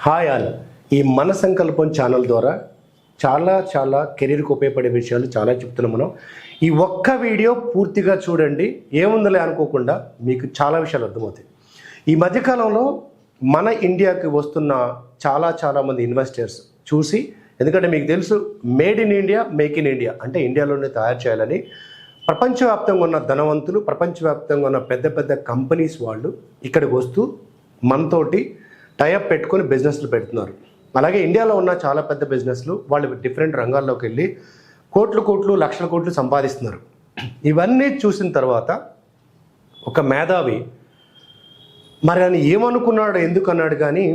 Hi all. ఈ మన సంకల్పం ఛానల్ ద్వారా చాలా కెరీర్కి ఉపయోగపడే విషయాలు చాలా చెప్తున్నాం మనం. ఈ ఒక్క వీడియో పూర్తిగా చూడండి, ఏముందలే అనుకోకుండా మీకు చాలా విషయాలు అర్థమవుతాయి. ఈ మధ్యకాలంలో మన ఇండియాకి వస్తున్న చాలామంది ఇన్వెస్టర్స్ చూసి, ఎందుకంటే మీకు తెలుసు made in India make in India అంటే ఇండియాలోనే తయారు చేయాలని ప్రపంచవ్యాప్తంగా ఉన్న ధనవంతులు, ప్రపంచవ్యాప్తంగా ఉన్న పెద్ద కంపెనీస్ వాళ్ళు ఇక్కడికి వస్తూ మనతోటి టైఅప్ పెట్టుకొని బిజినెస్లు పెడుతున్నారు. అలాగే ఇండియాలో ఉన్న చాలా పెద్ద బిజినెస్లు వాళ్ళు డిఫరెంట్ రంగాల్లోకి వెళ్ళి కోట్లు లక్షల కోట్లు సంపాదిస్తున్నారు. ఇవన్నీ చూసిన తర్వాత ఒక మేధావి మరి అని ఏమనుకున్నాడు, ఎందుకు అన్నాడు కానీ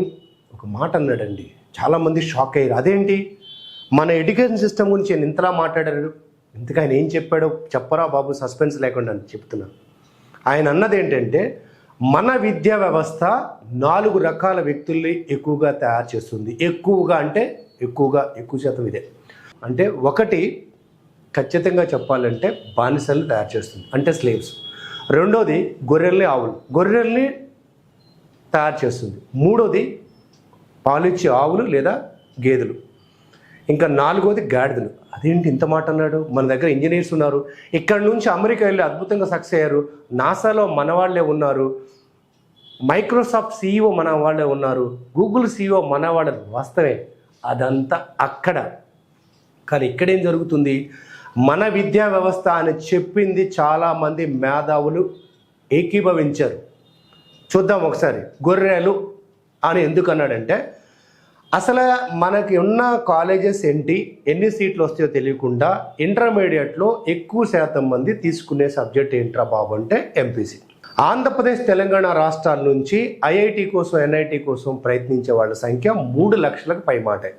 ఒక మాట అన్నాడండి. చాలామంది షాక్ అయ్యారు. అదేంటి, మన ఎడ్యుకేషన్ సిస్టమ్ గురించి నేను ఇంతలా మాట్లాడారు, ఇంతకు ఆయన ఏం చెప్పాడో చెప్పరా బాబు, సస్పెన్స్ లేకుండా అని చెప్తున్నాను. ఆయన అన్నది ఏంటంటే, మన విద్యా వ్యవస్థ 4 రకాల వ్యక్తుల్ని ఎక్కువగా తయారు చేస్తుంది. ఎక్కువ శాతం ఇదే. అంటే ఒకటి, ఖచ్చితంగా చెప్పాలంటే బానిసల్ని తయారు చేస్తుంది, అంటే స్లేవ్స్. రెండోది గొర్రెల్ని తయారు చేస్తుంది. మూడోది పాలిచ్చే ఆవులు లేదా గేదెలు. ఇంకా 4వది గాడిదలు. అదేంటి ఇంత మాట అన్నాడు? మన దగ్గర ఇంజనీర్స్ ఉన్నారు, ఇక్కడ నుంచి అమెరికా వెళ్ళి అద్భుతంగా సక్సెస్ అయ్యారు, నాసాలో మన వాళ్ళే ఉన్నారు, మైక్రోసాఫ్ట్ CEO మన వాళ్ళే ఉన్నారు, గూగుల్ CEO మన వాళ్ళే. వాస్తవే, అదంతా అక్కడ. కానీ ఇక్కడేం జరుగుతుంది, మన విద్యా వ్యవస్థ అని చెప్పింది చాలామంది మేధావులు ఏకీభవించారు. చూద్దాం ఒకసారి. గొర్రెలు అని ఎందుకు అన్నాడంటే, అసలు మనకి ఉన్న కాలేజెస్ ఏంటి, ఎన్ని సీట్లు వస్తాయో తెలియకుండా ఇంటర్మీడియట్లో ఎక్కువ శాతం మంది తీసుకునే సబ్జెక్ట్ ఏంట్రా బాబు అంటే ఎంపీసీ. ఆంధ్రప్రదేశ్, తెలంగాణ రాష్ట్రాల నుంచి ఐఐటి కోసం, NIT కోసం ప్రయత్నించే వాళ్ళ సంఖ్య 3 లక్షలకు పైమాటే.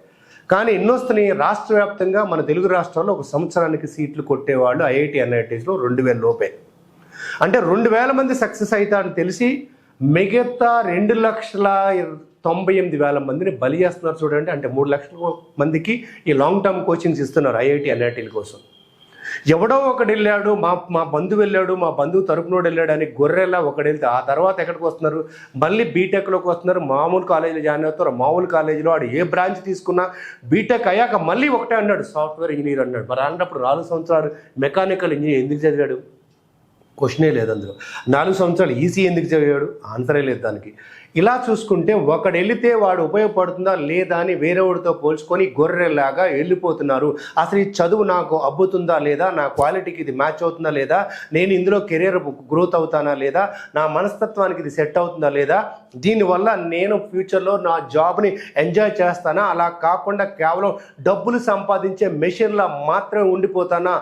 కానీ ఎన్నొస్తున్నాయి రాష్ట్ర వ్యాప్తంగా? మన తెలుగు రాష్ట్రాల్లో ఒక సంవత్సరానికి సీట్లు కొట్టేవాళ్ళు IIT, NITస్లో 2000 లోపే. అంటే 2000 మంది సక్సెస్ అవుతారని తెలిసి మిగతా 2,98,000 మందిని బలి చేస్తున్నారు చూడండి. అంటే 3 లక్షల మందికి ఈ లాంగ్ టర్మ్ కోచింగ్స్ ఇస్తున్నారు IIT, NITల కోసం. ఎవడో ఒకడు వెళ్ళాడు, మా బంధువు వెళ్ళాడు, మా బంధువు తరపునోడు వెళ్ళాడు అని గొర్రెలా ఒకడు వెళ్తే ఆ తర్వాత ఎక్కడికి వస్తున్నారు, మళ్ళీ బీటెక్లోకి వస్తున్నారు. మామూలు కాలేజీలో జాయిన్ అవుతారు. మామూలు కాలేజీలో వాడు ఏ బ్రాంచ్ తీసుకున్నా బీటెక్ అయ్యాక మళ్ళీ ఒకటే అన్నాడు, సాఫ్ట్వేర్ ఇంజనీర్ అన్నాడు. మరి అన్నప్పుడు 4 సంవత్సరాలు మెకానికల్ ఇంజనీర్ ఎందుకు చదివాడు? క్వశ్చనే లేదు అందులో. 4 సంవత్సరాలు ఈసీ ఎందుకు చదివాడు? ఆన్సరే లేదు దానికి. ఇలా చూసుకుంటే ఒకడు వెళితే వాడు ఉపయోగపడుతుందా లేదా అని వేరేవాడితో పోల్చుకొని గొర్రెలాగా వెళ్ళిపోతున్నారు. అసలు ఈ చదువు నాకు అబ్బుతుందా లేదా, నా క్వాలిటీకి ఇది మ్యాచ్ అవుతుందా లేదా, నేను ఇందులో కెరీర్ గ్రోత్ అవుతానా లేదా, నా మనస్తత్వానికి ఇది సెట్ అవుతుందా లేదా, దీనివల్ల నేను ఫ్యూచర్లో నా జాబ్ని ఎంజాయ్ చేస్తానా, అలా కాకుండా కేవలం డబ్బులు సంపాదించే మెషిన్లా మాత్రమే ఉండిపోతానా,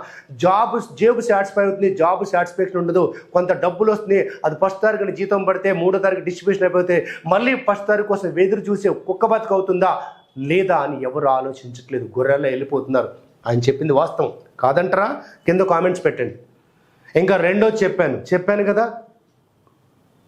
జేబు సాటిస్ఫై అవుతుంది, జాబ్ సాటిస్ఫాక్షన్ ఉండదు, కొంత డబ్బులు వస్తుంది, అది ఫస్ట్ తారీఖున జీతం పడితే 3వ తారీఖు డిస్ట్రిబ్యూషన్ అయిపోతే మళ్ళీ ఫస్ట్ తారీఖు కోసం ఎదురు చూసే కుక్క బతుకు అవుతుందా లేదా అని ఎవరు ఆలోచించట్లేదు, గొర్రెల్లో వెళ్ళిపోతున్నారు. ఆయన చెప్పింది వాస్తవం కాదంటారా? కింద కామెంట్స్ పెట్టండి. ఇంకా రెండోది చెప్పాను కదా,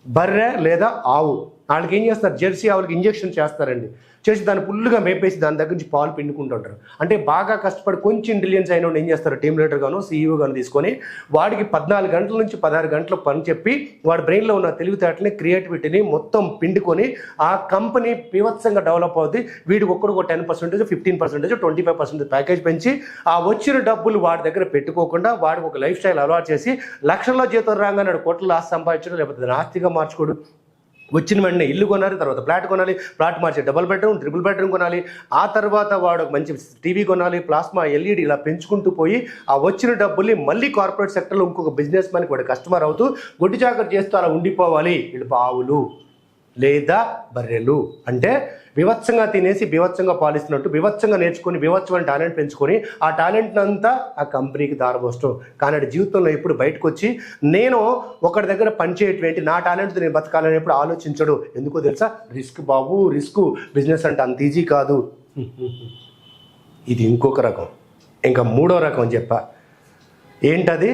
బర్రె లేదా ఆవు. వాళ్ళకి ఏం చేస్తారు, జెర్సీ ఆవులకి ఇంజెక్షన్ చేస్తారండి. చేసి దాన్ని ఫుల్గా మేపేసి దాని దగ్గర నుంచి పాలు పిండుకుంటుంటారు. అంటే బాగా కష్టపడి కొంచెం ఇంటెలిజెన్స్ అయిన ఏం చేస్తారు, టీమ్ లీడర్ గాను CEO గాను తీసుకొని వాడికి 14 గంటల నుంచి 16 గంటలు పని చెప్పి వాడి బ్రెయిన్లో ఉన్న తెలివితేటని, క్రియేటివిటీని మొత్తం పిండుకొని ఆ కంపెనీ పీవత్సంగా డెవలప్ అవుతుంది. వీడికి ఒక్కడికి 10%, 15%, 25% ప్యాకేజ్ పెంచి ఆ వచ్చిన డబ్బులు వాడి దగ్గర పెట్టుకోకుండా వాడికి ఒక లైఫ్ స్టైల్ అలవాటు చేసి లక్షల్లో జీతం రాగానే కోట్ల ఆస్తి సంపాదించడం, లేకపోతే ఆస్తిగా మార్చుకోడు. వచ్చిన వెంటనే ఇల్లు కొనాలి, తర్వాత ఫ్లాట్ కొనాలి, ఫ్లాట్ మార్చి డబుల్ బెడ్రూమ్, ట్రిపుల్ బెడ్రూమ్ కొనాలి, ఆ తర్వాత వాడు మంచి టీవీ కొనాలి, ప్లాస్మా, LED ఇలా పెంచుకుంటూ పోయి ఆ వచ్చిన డబ్బుల్ని మళ్ళీ కార్పొరేట్ సెక్టర్లో ఇంకొక బిజినెస్ మ్యాన్కి వాడు కస్టమర్ అవుతూ గుడ్డి చాకరీ చేస్తూ అలా ఉండిపోవాలి. వీళ్ళు ఆవులు లేదా బర్రెలు. అంటే వివత్సంగా తినేసి వివత్సంగా పాలిస్తున్నట్టు వివత్సంగా నేర్చుకొని వివత్సమైన టాలెంట్ పెంచుకొని ఆ టాలెంట్ అంతా ఆ కంపెనీకి దారబోస్తాం. కానీ జీవితంలో ఎప్పుడు బయటకు వచ్చి నేను ఒకరి దగ్గర పనిచేయటం, నా టాలెంట్తో నేను బతకాలని ఎప్పుడు ఆలోచించడు. ఎందుకో తెలుసా? రిస్క్ బాబు, రిస్క్. బిజినెస్ అంటే అంత ఈజీ కాదు. ఇది ఇంకొక రకం. ఇంకా 3వ రకం చెప్పా. ఏంటది?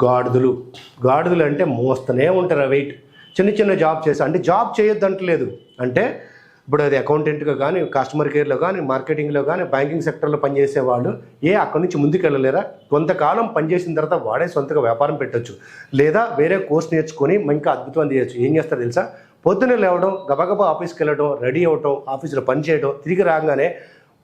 గాడిదలు అంటే మోస్తూనే ఉంటారు ఆ వెయిట్. చిన్న జాబ్ చేస్తా అంటే జాబ్ చేయొద్దంటలేదు. అంటే ఇప్పుడు అది అకౌంటెంట్గా కానీ, కస్టమర్ కేర్లో కానీ, మార్కెటింగ్లో కానీ, బ్యాంకింగ్ సెక్టర్లో పనిచేసేవాళ్ళు అక్కడి నుంచి ముందుకు వెళ్ళలేరా? కొంతకాలం పనిచేసిన తర్వాత వాడే సొంతగా వ్యాపారం పెట్టచ్చు, లేదా వేరే కోర్స్ నేర్చుకొని ఇంకా అద్భుతం చేయొచ్చు. ఏం చేస్తారు తెలుసా? పొద్దున్నే లేవడం, గబగబా ఆఫీస్కి వెళ్ళడం, రెడీ అవ్వటం, ఆఫీసులో పని చేయడం, తిరిగి రాగానే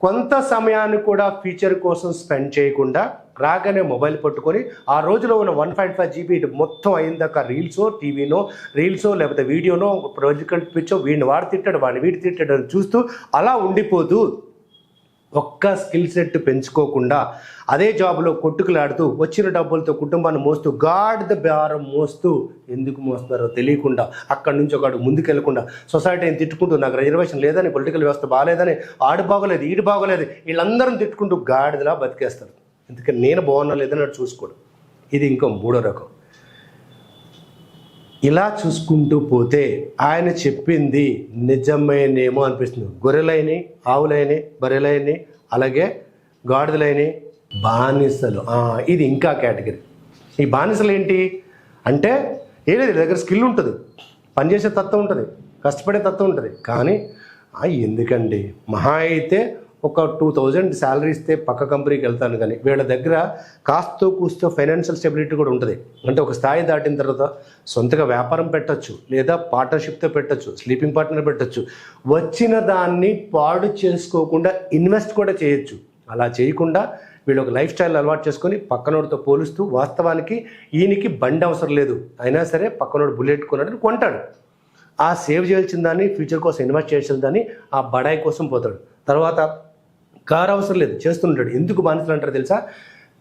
కొంత సమయాన్ని కూడా ఫ్యూచర్ కోసం స్పెండ్ చేయకుండా రాగానే మొబైల్ పట్టుకొని ఆ రోజులో ఉన్న 1.5 GB మొత్తం అయిందాక రీల్సో లేకపోతే వీడియోనో ప్రాజెక్ట్ పిచ్చో వీడిని వాడు తిట్టాడు, వాడిని వీడి తిట్టాడు అని చూస్తూ అలా ఉండిపోతూ ఒక్క స్కిల్ సెట్ పెంచుకోకుండా అదే జాబ్లో కొట్టుకులాడుతూ వచ్చిన డబ్బులతో కుటుంబాన్ని మోస్తూ గాడిద భారం మోస్తూ ఎందుకు మోస్తున్నారో తెలియకుండా అక్కడి నుంచి ఒకడు ముందుకెళ్లకుండా సొసైటీని తిట్టుకుంటూ నాకు రిజర్వేషన్ లేదని, పొలిటికల్ వ్యవస్థ బాగాలేదని, ఆడు బాగోలేదు ఈడు బాగోలేదు వీళ్ళందరం తిట్టుకుంటూ గాడిదలా బతికేస్తారు. ఎందుకంటే నేను బాగున్నా లేదని అటు చూసుకోడు. ఇది ఇంకో మూడో రకం. ఇలా చూసుకుంటూ పోతే ఆయన చెప్పింది నిజమేనేమో అనిపిస్తుంది. గొర్రెలైనవి, ఆవులైనవి, బర్రెలైనవి, అలాగే గాడిదలైనవి, బానిసలు. ఇది ఇంకా కేటగిరీ. ఈ బానిసలు ఏంటి అంటే ఏలేదు, దగ్గర స్కిల్ ఉంటుంది, పనిచేసే తత్వం ఉంటుంది, కష్టపడే తత్వం ఉంటుంది. కానీ ఎందుకండి మహా అయితే ఒక 2000 శాలరీ ఇస్తే పక్క కంపెనీకి వెళ్తాను. కానీ వీళ్ళ దగ్గర కాస్తో కూస్తో ఫైనాన్షియల్ స్టెబిలిటీ కూడా ఉంటుంది. అంటే ఒక స్థాయి దాటిన తర్వాత సొంతగా వ్యాపారం పెట్టచ్చు, లేదా పార్ట్నర్షిప్తో పెట్టచ్చు, స్లీపింగ్ పార్ట్నర్ పెట్టచ్చు. వచ్చిన దాన్ని పాడు చేసుకోకుండా ఇన్వెస్ట్ కూడా చేయొచ్చు. అలా చేయకుండా వీళ్ళు ఒక లైఫ్ స్టైల్ అలవాటు చేసుకొని పక్కనోడితో పోలుస్తూ, వాస్తవానికి ఈయనకి బండి అవసరం లేదు అయినా సరే పక్కనోడు బుల్లెట్ కొన్నాడు కొంటాడు. ఆ సేవ్ చేయాల్సిన దాన్ని, ఫ్యూచర్ కోసం ఇన్వెస్ట్ చేయాల్సిన దాన్ని ఆ బడాయి కోసం పోతాడు. తర్వాత కారు అవసరం లేదు చేస్తుంటాడు. ఎందుకు బానిసలు అంటారు తెలుసా?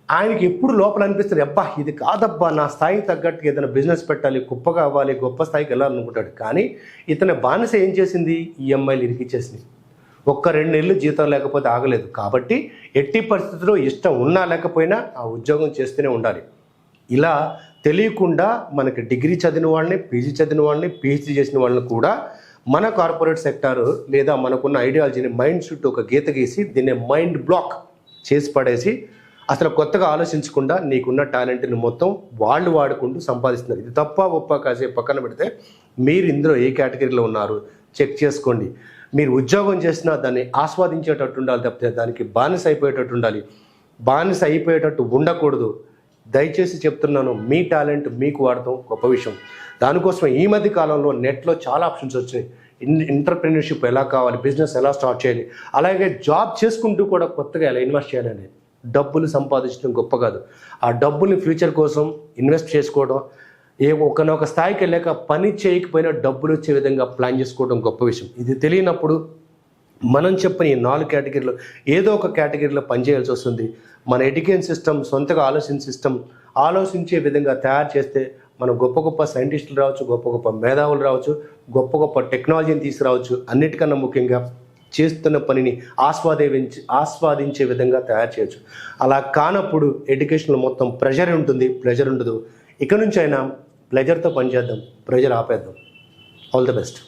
ఆయనకి ఎప్పుడు లోపల అనిపిస్తుంది, అబ్బా ఇది కాదబ్బా నా స్థాయికి తగ్గట్టు ఏదైనా బిజినెస్ పెట్టాలి, గొప్పగా అవ్వాలి, గొప్ప స్థాయికి వెళ్ళాలనుకుంటాడు. కానీ ఇతని బానిస ఏం చేసింది? ఈఎంఐలు ఇరికిచ్చేసింది. 1-2 నెలలు జీతం లేకపోతే ఆగలేదు. కాబట్టి ఎట్టి పరిస్థితుల్లో ఇష్టం ఉన్నా లేకపోయినా ఆ ఉద్యోగం చేస్తూనే ఉండాలి. ఇలా తెలియకుండా మనకి డిగ్రీ చదివిన వాళ్ళని, పీజీ చదివిన వాళ్ళని, పిహెచ్డీ చేసిన వాళ్ళని కూడా మన కార్పొరేట్ సెక్టార్ లేదా మనకున్న ఐడియాలజీని మైండ్ చుట్టూ ఒక గీత గీసి దీన్ని మైండ్ బ్లాక్ చేసి పడేసి అసలు కొత్తగా ఆలోచించకుండా నీకున్న టాలెంట్ని మొత్తం వాళ్ళు వాడుకుంటూ సంపాదిస్తున్నారు. ఇది తప్ప ఒప్ప కాసేపు పక్కన పెడితే మీరు ఇందులో ఏ కేటగిరీలో ఉన్నారు చెక్ చేసుకోండి. మీరు ఉద్యోగం చేసినా దాన్ని ఆస్వాదించేటట్టు ఉండాలి తప్పితే దానికి బానిస అయిపోయేటట్టు ఉండాలి. బానిస అయిపోయేటట్టు ఉండకూడదు. దయచేసి చెప్తున్నాను, మీ టాలెంట్ మీకు వాడటం గొప్ప విషయం. దానికోసం ఈ మధ్య కాలంలో నెట్లో చాలా ఆప్షన్స్ వచ్చినాయి. ఎంటర్‌ప్రెన్యూర్‌షిప్ ఎలా కావాలి, బిజినెస్ ఎలా స్టార్ట్ చేయాలి, అలాగే జాబ్ చేసుకుంటూ కూడా కొత్తగా ఎలా ఇన్వెస్ట్ చేయాలని. డబ్బులు సంపాదించడం గొప్ప కాదు, ఆ డబ్బుల్ని ఫ్యూచర్ కోసం ఇన్వెస్ట్ చేసుకోవడం, ఒకనొక స్థాయికి వెళ్ళాక పని చేయకపోయినా డబ్బులు వచ్చే విధంగా ప్లాన్ చేసుకోవడం గొప్ప విషయం. ఇది తెలియనప్పుడు మనం చెప్పిన ఈ 4 కేటగిరీలో ఏదో ఒక కేటగిరీలో పనిచేయాల్సి వస్తుంది. మన ఎడ్యుకేషన్ సిస్టమ్ సొంతగా ఆలోచించే విధంగా తయారు చేస్తే మనం గొప్ప గొప్ప సైంటిస్టులు రావచ్చు, గొప్ప గొప్ప మేధావులు రావచ్చు, గొప్ప గొప్ప టెక్నాలజీని తీసుకురావచ్చు. అన్నిటికన్నా ముఖ్యంగా చేస్తున్న పనిని ఆస్వాదించే విధంగా తయారు చేయొచ్చు. అలా కానప్పుడు ఎడ్యుకేషన్లో మొత్తం ప్రెషర్ ఉంటుంది, ప్లెజర్ ఉండదు. ఇక నుంచి అయినా ప్లెజర్తో పనిచేద్దాం, ప్రెషర్ ఆపేద్దాం. All the best.